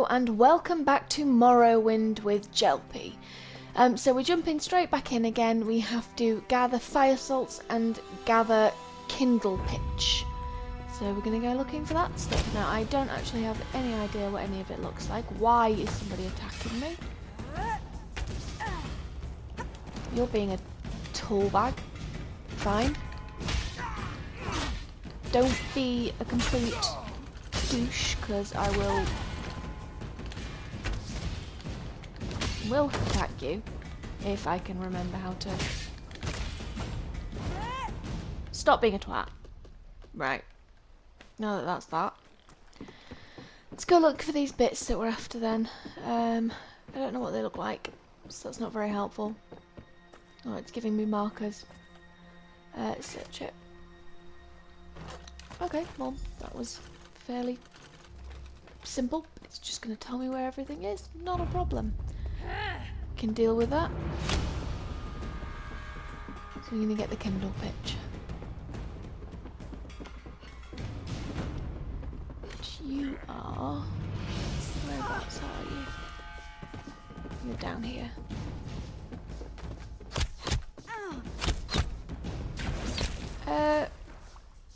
Hello and welcome back to Morrowind with Jelpy. So we're jumping straight back in again. We have to gather fire salts and gather kindle pitch. So we're going to go looking for that stuff. Now I don't actually have any idea what any of it looks like. Why is somebody attacking me? You're being a tool bag. Fine. Don't be a complete douche, because I will attack you if I can remember how to stop being a twat. Right, now that that's that, let's go look for these bits that we're after then. I don't know what they look like, so that's not very helpful. Oh, it's giving me markers. Search it. Okay, well that was fairly simple. It's just going to tell me where everything is. Not a problem. Can deal with that. So we're going to get the kindle pitch. Which you are... Whereabouts are you? You're down here.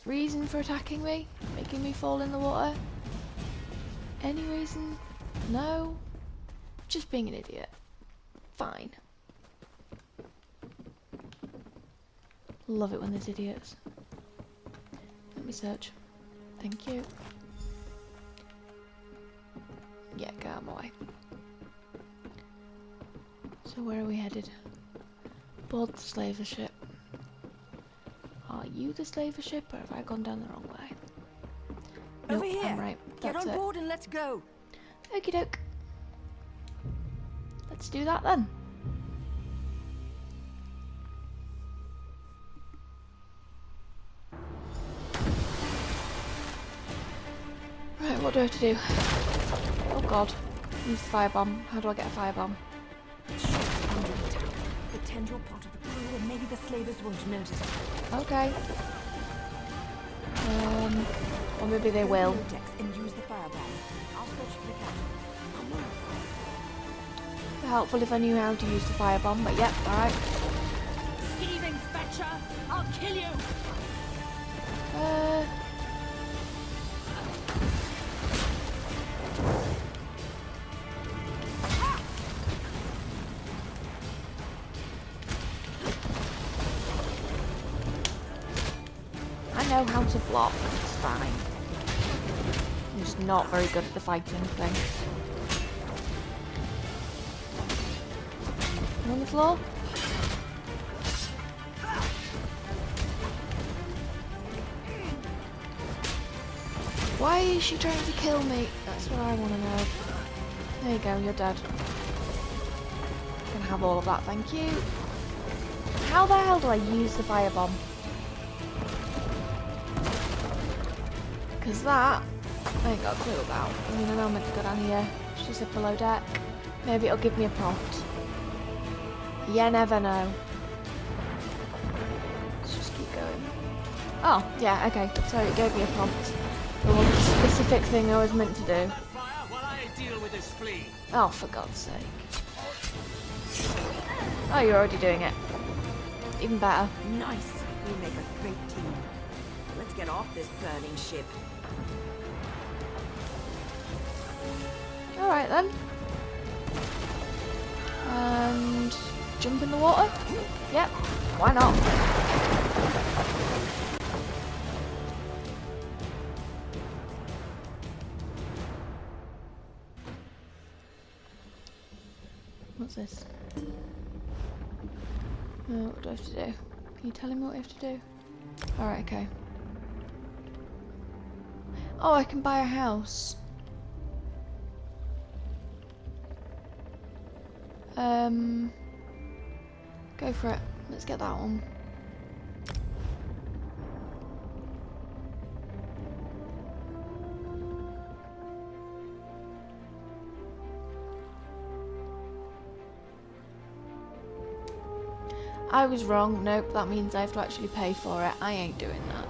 Reason for attacking me? Making me fall in the water? Any reason? No? Just being an idiot. Fine. Love it when there's idiots. Let me search. Thank you. Yeah, get out of my way. So where are we headed? Board the slaver ship. Are you the slaver ship, or have I gone down the wrong way? Over Nope, here. I'm right. Get That's on it. board and let's go. Okie doke. Let's do that then. Right, what do I have to do? Oh god. Use the firebomb. How do I get a firebomb? The tendril part of the crew, and maybe the slavers won't notice. Okay. Or maybe they will. And use the firebomb. I'll search for the captain. Helpful if I knew how to use the firebomb, but yep, alright. Thieving fetcher! I'll kill you! I know how to block, it's fine. I'm just not very good at the fighting thing. You on the floor? Why is she trying to kill me? That's what I want to know. There you go, you're dead. Can have all of that, thank you. How the hell do I use the firebomb? Because that, I ain't got a clue about. I mean, I know I'm meant to go down here. She said below deck. Maybe it'll give me a prompt. You never know. Let's just keep going. Oh, yeah, okay. So it gave me a prompt. There was a specific thing I was meant to do. Oh, for God's sake. Oh, you're already doing it. Even better. Nice. We make a great team. Let's get off this burning ship. Alright then. And jump in the water? Yep, why not? What's this? What do I have to do? Can you tell him what I have to do? Alright, okay. Oh, I can buy a house. Go for it. Let's get that one. I was wrong. Nope, that means I have to actually pay for it. I ain't doing that.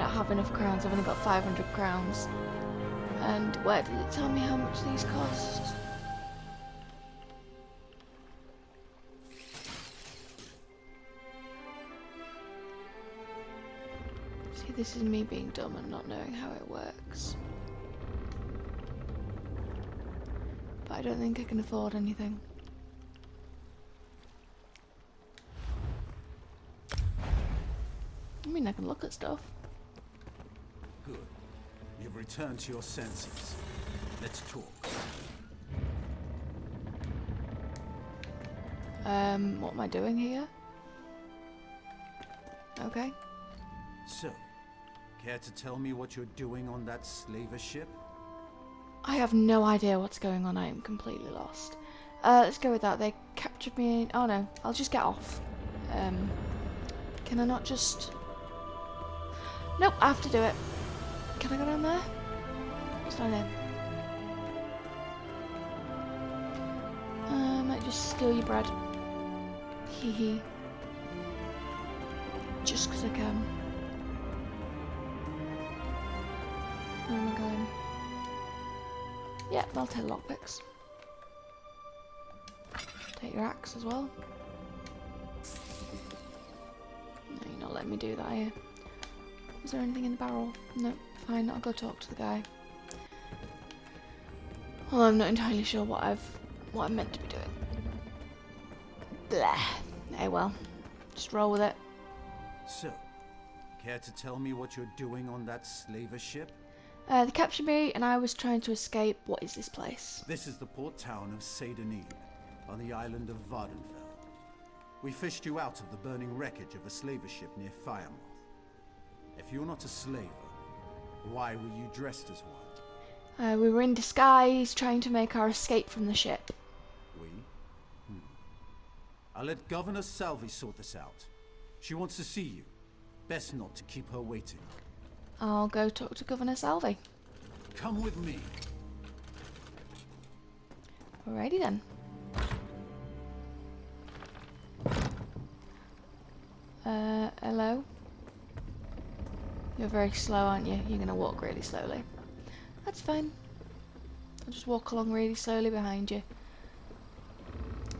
don't have enough crowns. I've only got 500 crowns. And where did it tell me how much these cost? See, this is me being dumb and not knowing how it works. But I don't think I can afford anything. I mean, I can look at stuff. Good. You've returned to your senses. Let's talk. What am I doing here? Okay. So, care to tell me what you're doing on that slaver ship? I have no idea what's going on. I am completely lost. Let's go with that. They captured me. Oh no, I'll just get off. Can I not just... Nope, I have to do it. Can I go down there? What's down there? I might just steal your bread. Hee hee. Just because I can. Where am I going? Yeah, I'll take lockpicks. Take your axe as well. No, you're not letting me do that, are you? Is there anything in the barrel? No, fine, I'll go talk to the guy. Well, I'm not entirely sure what I'm meant to be doing. Blah. Hey, well, just roll with it. So, care to tell me what you're doing on that slaver ship? They captured me and I was trying to escape. What is this place? This is the port town of Seydonin, on the island of Vardenfell. We fished you out of the burning wreckage of a slaver ship near Firemoth. If you're not a slaver, why were you dressed as one? We were in disguise, trying to make our escape from the ship. We? I'll let Governor Salvi sort this out. She wants to see you. Best not to keep her waiting. I'll go talk to Governor Salvi. Come with me. Alrighty then. Hello? You're very slow, aren't you? You're gonna walk really slowly. That's fine. I'll just walk along really slowly behind you.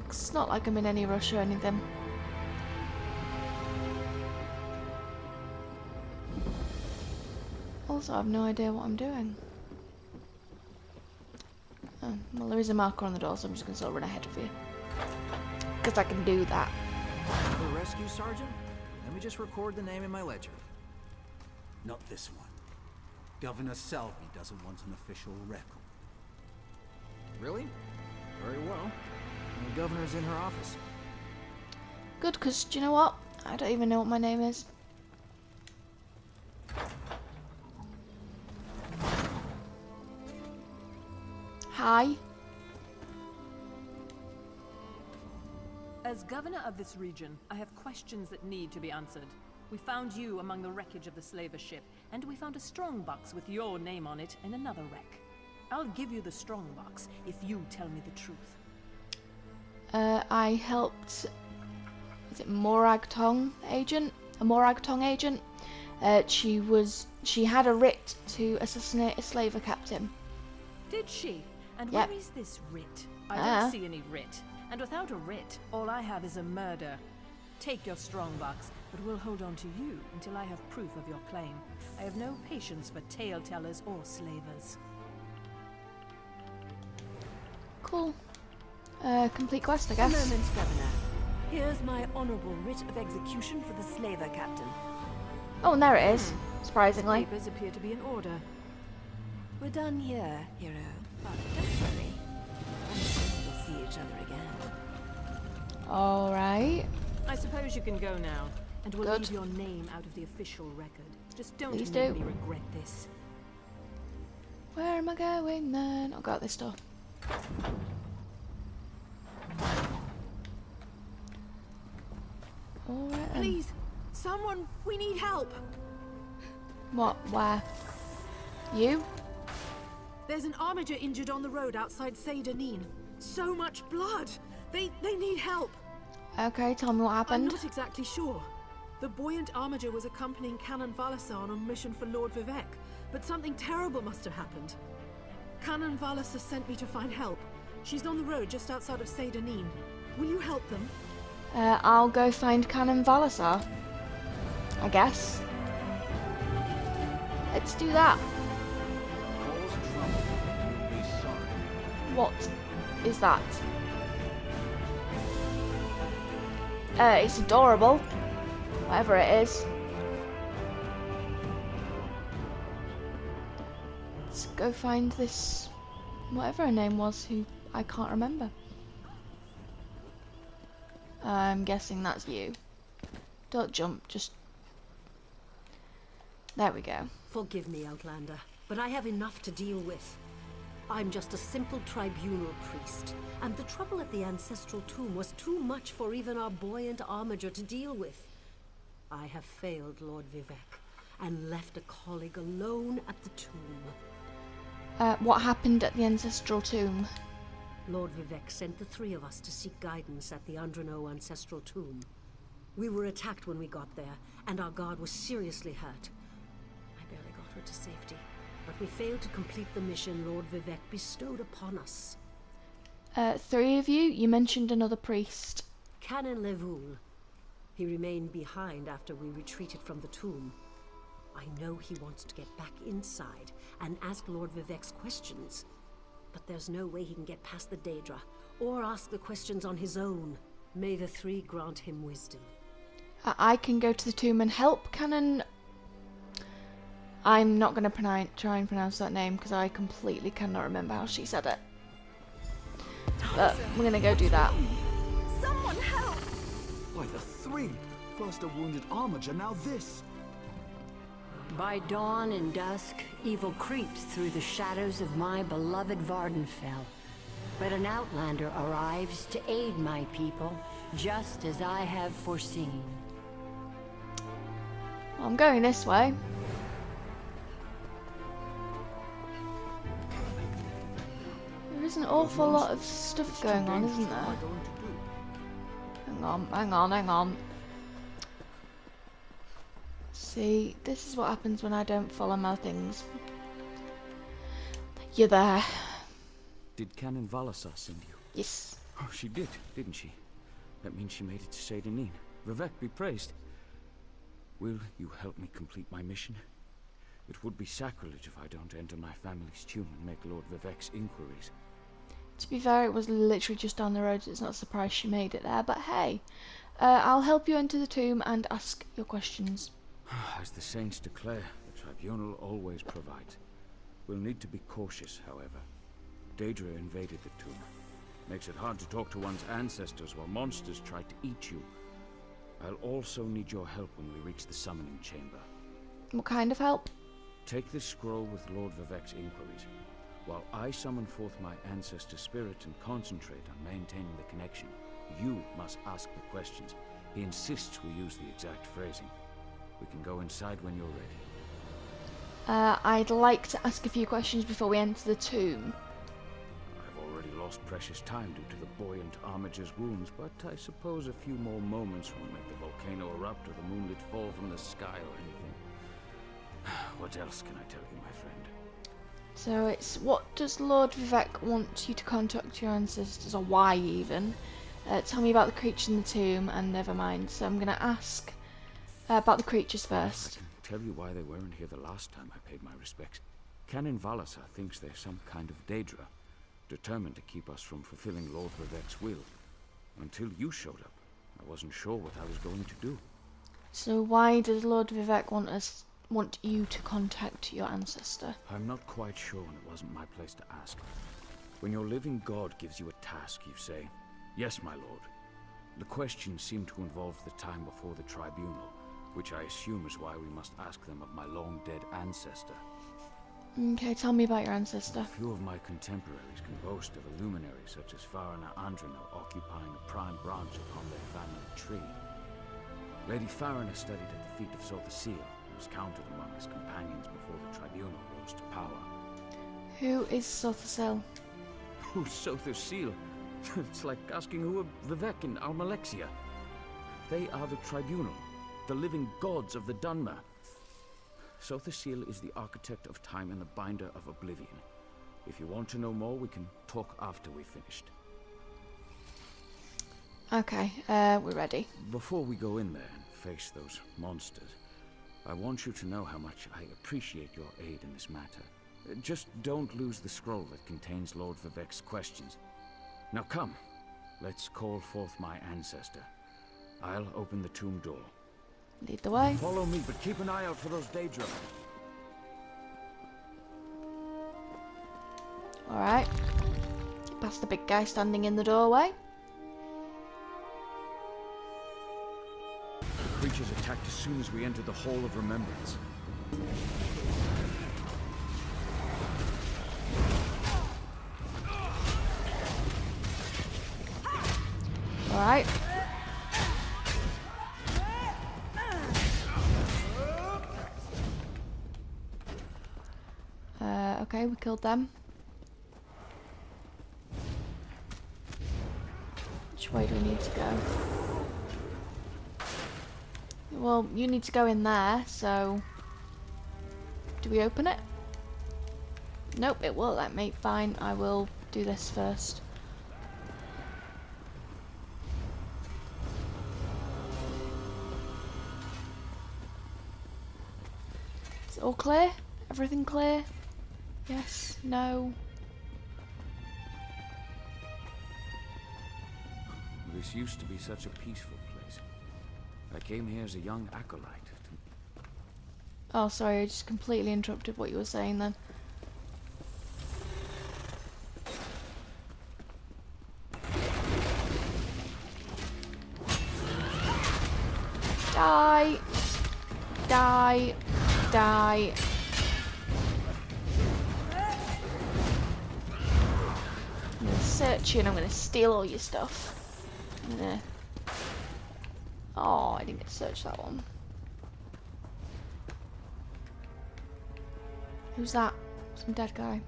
It's not like I'm in any rush or anything. Also, I have no idea what I'm doing. Oh, well, there is a marker on the door, so I'm just gonna sort of run ahead of you. Because I can do that. The rescue sergeant? Let me just record the name in my ledger. Not this one. Governor Salvi doesn't want an official record. Really? Very well. The governor's in her office. Good, because do you know what? I don't even know what my name is. Hi. As governor of this region, I have questions that need to be answered. We found you among the wreckage of the slaver ship, and we found a strongbox with your name on it in another wreck. I'll give you the strongbox if you tell me the truth. I helped... Is it Moragtong agent? A Moragtong agent? She had a writ to assassinate a slaver captain. Did she? And Yep. where is this writ? I don't see any writ. And without a writ, all I have is a murder. Take your strongbox, but we'll hold on to you until I have proof of your claim. I have no patience for tale-tellers or slavers. Cool. Complete quest, I A guess. moment, Governor. Here's my honorable writ of execution for the slaver captain. Oh, and there it is. Surprisingly. Papers appear to be in order. We're done here, hero. But don't worry. I'm sure we'll see each other again. Alright. I suppose you can go now, and we'll Good. leave your name out of the official record. Just don't Please make do. me regret this. Where am I going then? I've got this door. Alright then. Please, someone, we need help. What? Where? You? There's an armiger injured on the road outside Seydonin. So much blood. They need help. Okay, tell me what I'm happened. not exactly sure. The buoyant armiger was accompanying Canon Valasar on a mission for Lord Vivek, but something terrible must have happened. Canon Valasar sent me to find help. She's on the road just outside of Seydanin. Will you help them? I'll go find Canon Valasar, I guess. Let's do that. Cause trouble, you'll be sorry. What is that? It's adorable. Whatever it is. Let's go find this, whatever her name was, who I can't remember. I'm guessing that's you. Don't jump, just... There we go. Forgive me, Outlander, but I have enough to deal with. I'm just a simple tribunal priest, and the trouble at the ancestral tomb was too much for even our buoyant armiger to deal with. I have failed Lord Vivek, and left a colleague alone at the tomb. What happened at the ancestral tomb? Lord Vivek sent the three of us to seek guidance at the Andrano ancestral tomb. We were attacked when we got there, and our guard was seriously hurt. I barely got her to safety, but we failed to complete the mission Lord Vivek bestowed upon us. 3 of you? You mentioned another priest. Canon Llevule. He remained behind after we retreated from the tomb. I know he wants to get back inside and ask Lord Vivek's questions, but there's no way he can get past the Daedra, or ask the questions on his own. May the three grant him wisdom. I can go to the tomb and help Canon... I'm not going to try and pronounce that name because I completely cannot remember how she said it. But we're going to go do that. Someone help! Why, the three! First a wounded armiger, now this! By dawn and dusk, evil creeps through the shadows of my beloved Vardenfell. But an outlander arrives to aid my people, just as I have foreseen. Well, I'm going this way. There is an awful lot of stuff going on, isn't there? Hang on. See, this is what happens when I don't follow my things. You're there. Did Canon Valasar send you? Yes. Oh, she did, didn't she? That means she made it to Seydanin. Vivek be praised. Will you help me complete my mission? It would be sacrilege if I don't enter my family's tomb and make Lord Vivek's inquiries. To be fair, it was literally just down the road, so it's not a surprise she made it there, but hey. I'll help you enter the tomb and ask your questions. As the saints declare, the tribunal always provides. We'll need to be cautious, however. Daedra invaded the tomb. Makes it hard to talk to one's ancestors while monsters try to eat you. I'll also need your help when we reach the summoning chamber. What kind of help? Take this scroll with Lord Vivek's inquiries, while I summon forth my ancestor spirit and concentrate on maintaining the connection. You must ask the questions. He insists we use the exact phrasing. We can go inside when you're ready. I'd like to ask a few questions before we enter the tomb. I've already lost precious time due to the buoyant armiger's wounds, but I suppose a few more moments won't make the volcano erupt or the moonlit fall from the sky or anything. What else can I tell you, my friend? So it's, what does Lord Vivek want you to contact your ancestors, or why even? Tell me about the creature in the tomb, and never mind. So I'm going to ask about the creatures first. I can tell you why they weren't here the last time I paid my respects. Canon Valasar thinks they're some kind of Daedra, determined to keep us from fulfilling Lord Vivek's will. Until you showed up, I wasn't sure what I was going to do. So why does Lord Vivek want you to contact your ancestor? I'm not quite sure, and it wasn't my place to ask. When your living god gives you a task, you say, "Yes, my lord." The questions seem to involve the time before the tribunal, which I assume is why we must ask them of my long-dead ancestor. Okay, tell me about your ancestor. Few of my contemporaries can boast of a luminary such as Farina Andrano occupying a prime branch upon their family tree. Lady Farina studied at the feet of Sothasil, and was counted among his companions before the tribunal rose to power. Who is Sothasil? Who's Sothasil? It's like asking who are Vivek and Almalexia. They are the tribunal, the living gods of the Dunmer. Sotha Sil is the architect of time and the binder of oblivion. If you want to know more, we can talk after we've finished. Okay, we're ready. Before we go in there and face those monsters, I want you to know how much I appreciate your aid in this matter. Just don't lose the scroll that contains Lord Vivec's questions. Now come, let's call forth my ancestor. I'll open the tomb door. Lead the way. Follow me, but keep an eye out for those Daedra. Alright. Past the big guy standing in the doorway. The creatures attacked as soon as we entered the Hall of Remembrance. Alright. Okay, we killed them. Which way do we need to go? Well, you need to go in there, so... Do we open it? Nope, it won't let me. Fine, I will do this first. Is it all clear? Everything clear? Yes? No? This used to be such a peaceful place. I came here as a young acolyte to... Oh, sorry, I just completely interrupted what you were saying then. Die! Die! Die! I'm gonna search you and I'm gonna steal all your stuff. I'm gonna... Oh, I didn't get to search that one. Who's that? Some dead guy.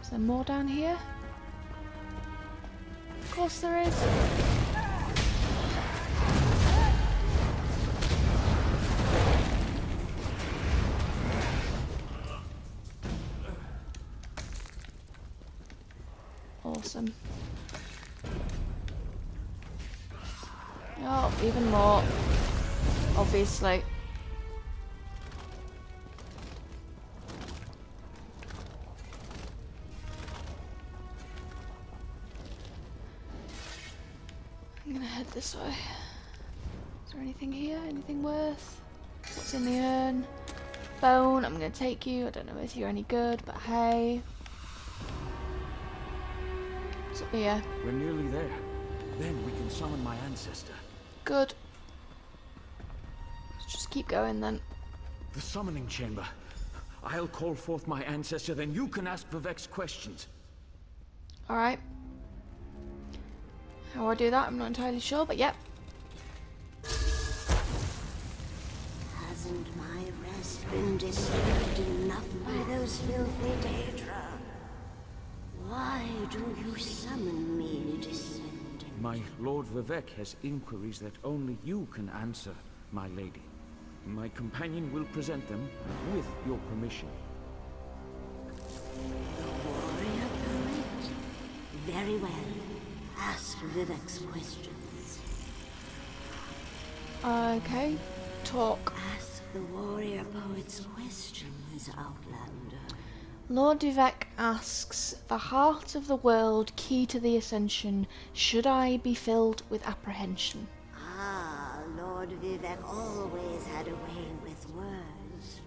Is there more down here? Of course there is. Awesome. Oh, even more. Obviously. I'm gonna head this way. Is there anything here? Anything worth? What's in the urn? Bone. I'm gonna take you. I don't know if you're any good, but hey. What's up here? We're nearly there. Then we can summon my ancestor. Good. Let's just keep going then. The summoning chamber. I'll call forth my ancestor, then you can ask Vivec's questions. Alright. How I do that, I'm not entirely sure, but yep. Hasn't my rest been disturbed enough by those filthy Daedra? Why do you summon me, descendant? My Lord Vivec has inquiries that only you can answer, my lady. My companion will present them with your permission. The warrior poet? Very well. Ask Vivec's questions. Okay. Talk. Ask the warrior poet's questions, Outlander. Lord Vivec asks, the heart of the world, key to the ascension, should I be filled with apprehension? Ah, Lord Vivec always had a way with words.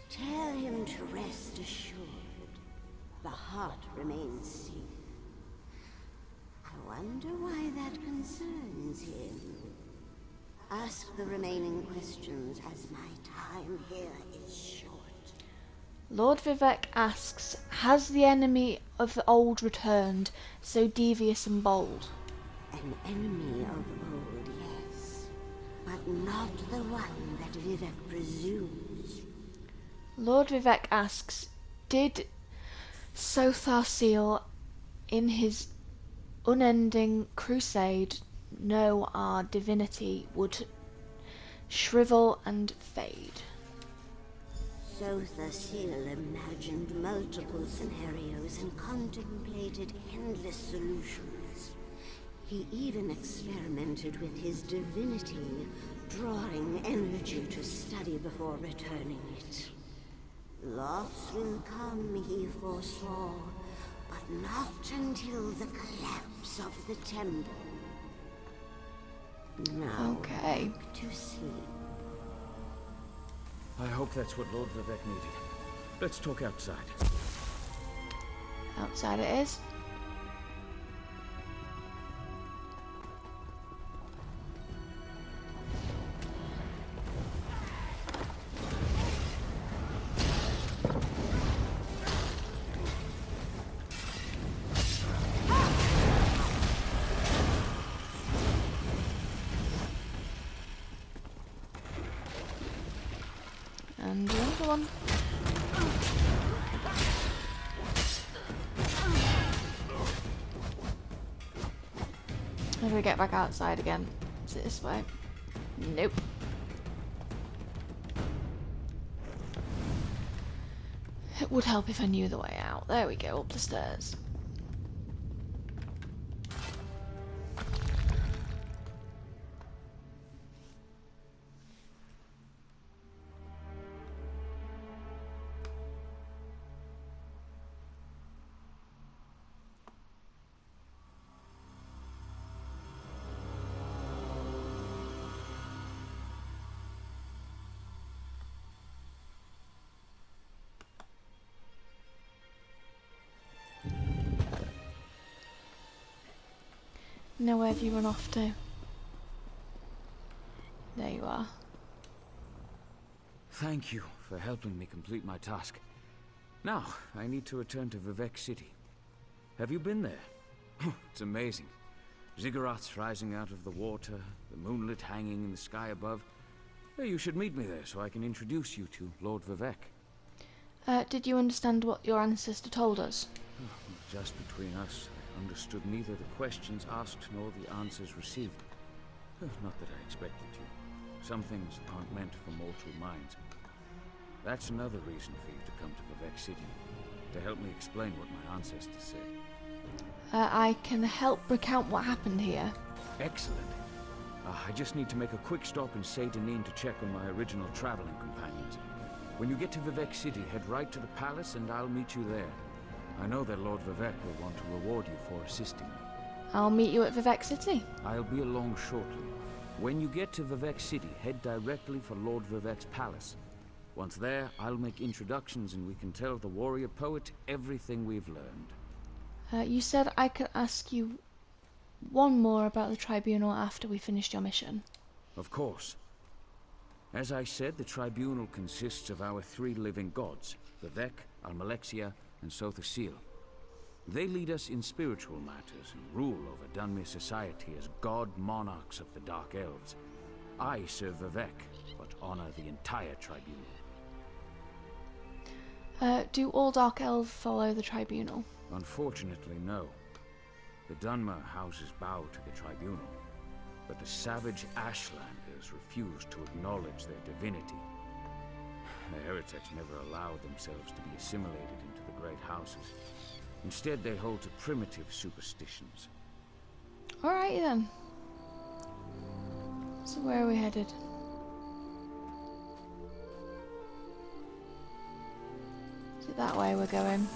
Tell him to rest assured. The heart remains safe. I wonder why that concerns him. Ask the remaining questions, as my time here is short. Lord Vivec asks, has the enemy of the old returned, so devious and bold? An enemy of old, yes. But not the one that Vivec presumes. Lord Vivek asks, did Sothar Seal, in his unending crusade, know our divinity would shrivel and fade? Sothar Seal imagined multiple scenarios and contemplated endless solutions. He even experimented with his divinity, drawing energy to study before returning it. Loss will come, he foresaw, but not until the collapse of the temple. Now, Okay. back to sleep. I hope that's what Lord Vivek needed. Let's talk outside. Outside it is. And another one. How do we get back outside again? Is it this way? Nope. It would help if I knew the way out. There we go, up the stairs. Now where have you run off to? There you are. Thank you for helping me complete my task. Now, I need to return to Vivek City. Have you been there? It's amazing. Ziggurats rising out of the water, the moonlit hanging in the sky above. You should meet me there so I can introduce you to Lord Vivek. Did you understand what your ancestor told us? Just between us, I understood neither the questions asked nor the answers received. Not that I expected to. Some things aren't meant for mortal minds. That's another reason for you to come to Vivek City, to help me explain what my ancestors said. I can help recount what happened here. Excellent. I just need to make a quick stop in Seydanin to check on my original traveling companions. When you get to Vivek City, head right to the palace and I'll meet you there. I know that Lord Vivek will want to reward you for assisting me. I'll meet you at Vivek City. I'll be along shortly. When you get to Vivek City, head directly for Lord Vivek's palace. Once there, I'll make introductions and we can tell the warrior poet everything we've learned. You said I could ask you one more about the tribunal after we finished your mission. Of course. As I said, the tribunal consists of our three living gods, Vivek, Almalexia, and Sothar Seal. They lead us in spiritual matters and rule over Dunmere society as god monarchs of the Dark Elves. I serve Vivek, but honor the entire tribunal. Do all Dark Elves follow the tribunal? Unfortunately, no. The Dunmer houses bow to the tribunal, but the savage Ashlanders refuse to acknowledge their divinity. The heretics never allowed themselves to be assimilated into the great houses. Instead, they hold to primitive superstitions. Alright then. So where are we headed? Is it that way we're going?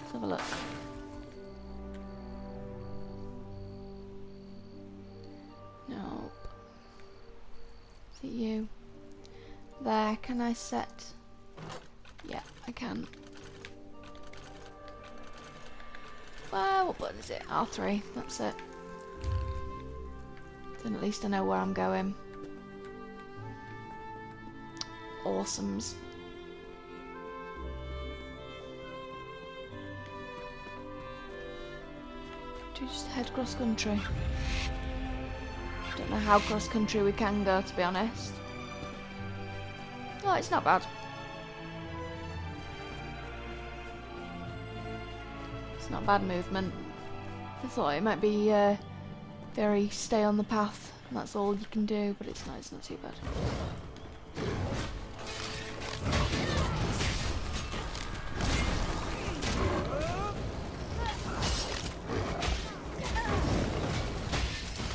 Let's have a look. Nope. Is it you? There, can I set? Yeah, I can. Well, what button is it? R3, that's it. Then at least I know where I'm going. Awesomes. Do we just head cross country? Don't know how cross country we can go, to be honest. Oh, it's not bad. It's not bad movement. I thought it might be very stay on the path, and that's all you can do, but it's not too bad.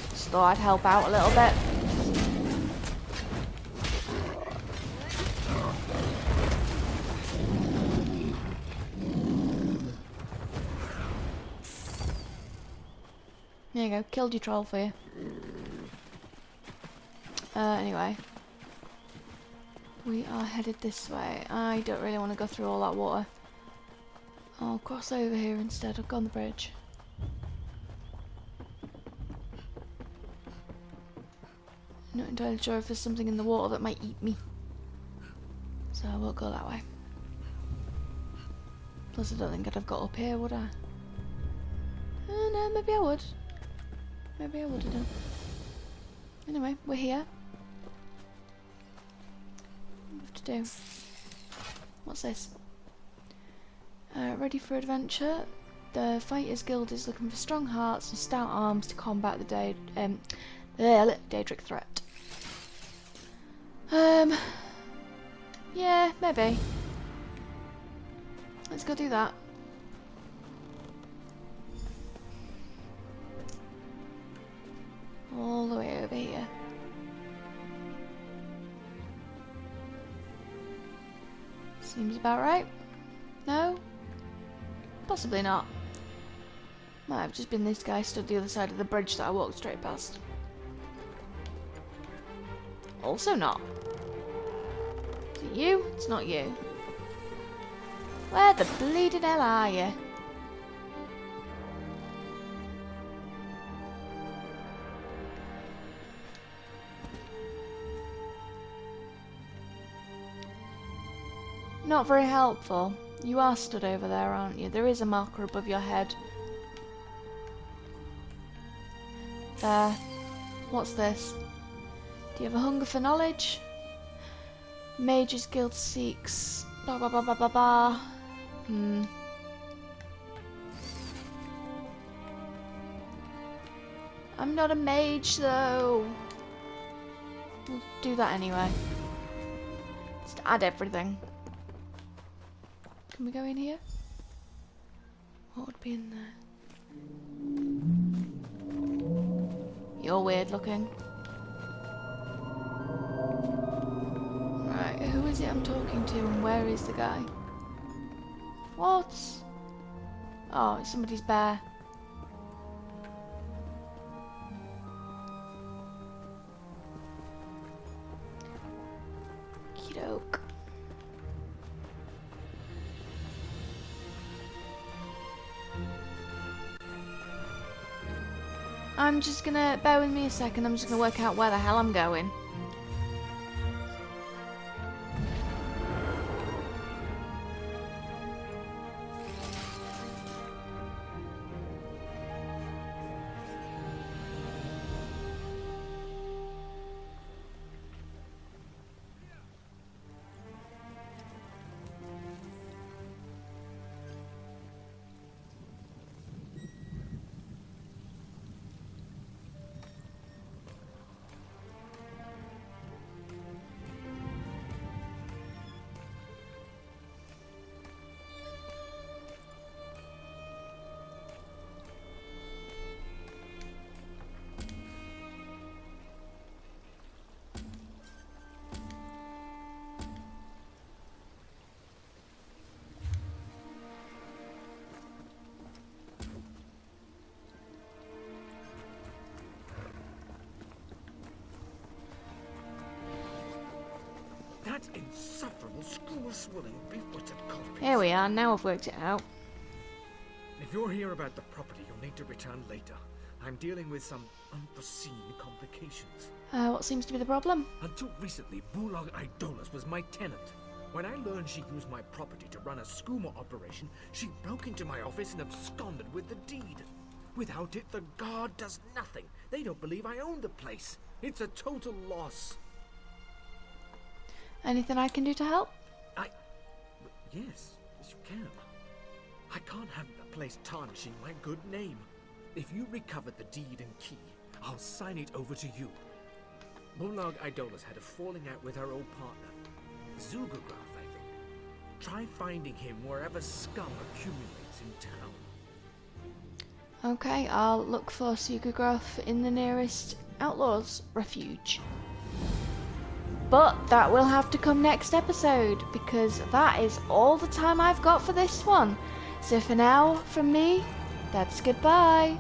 Just thought I'd help out a little bit. There you go, killed your troll for you. Anyway. We are headed this way. I don't really want to go through all that water. I'll cross over here instead. I'll go on the bridge. Not entirely sure if there's something in the water that might eat me. So I won't go that way. Plus I don't think I'd have got up here, would I? No, maybe I would. Maybe I would have done. Anyway, we're here. What do we have to do? What's this? Ready for adventure. The Fighters Guild is looking for strong hearts and stout arms to combat the Daedric threat. Yeah, maybe. Let's go do that. All the way over here. Seems about right. No? Possibly not. Might have just been this guy stood the other side of the bridge that I walked straight past. Also not. Is it you? It's not you. Where the bleeding hell are you? Not very helpful. You are stood over there, aren't you? There is a marker above your head. There. What's this? Do you have a hunger for knowledge? Mages Guild seeks... Blah blah blah blah blah blah. I'm not a mage though. We'll do that anyway. Just add everything. Can we go in here? What would be in there? You're weird looking. Right, who is it I'm talking to and where is the guy? What? Oh, it's somebody's bear. Okey-doke. I'm just gonna, bear with me a second, I'm just gonna work out where the hell I'm going. That insufferable school-swilling beef-buttered codpiece. Here we are, now I've worked it out. If you're here about the property, you'll need to return later. I'm dealing with some unforeseen complications. What seems to be the problem? Until recently, Bulag Idolus was my tenant. When I learned she used my property to run a skooma operation, she broke into my office and absconded with the deed. Without it, the guard does nothing. They don't believe I own the place. It's a total loss. Anything I can do to help? Yes, you can. I can't have place tarnishing my good name. If you recover the deed and key, I'll sign it over to you. Bulag Idolus had a falling out with her old partner, Zugagrath, I think. Try finding him wherever scum accumulates in town. Okay, I'll look for Sugagrath in the nearest Outlaws Refuge. But that will have to come next episode, because that is all the time I've got for this one. So for now, from me, that's goodbye.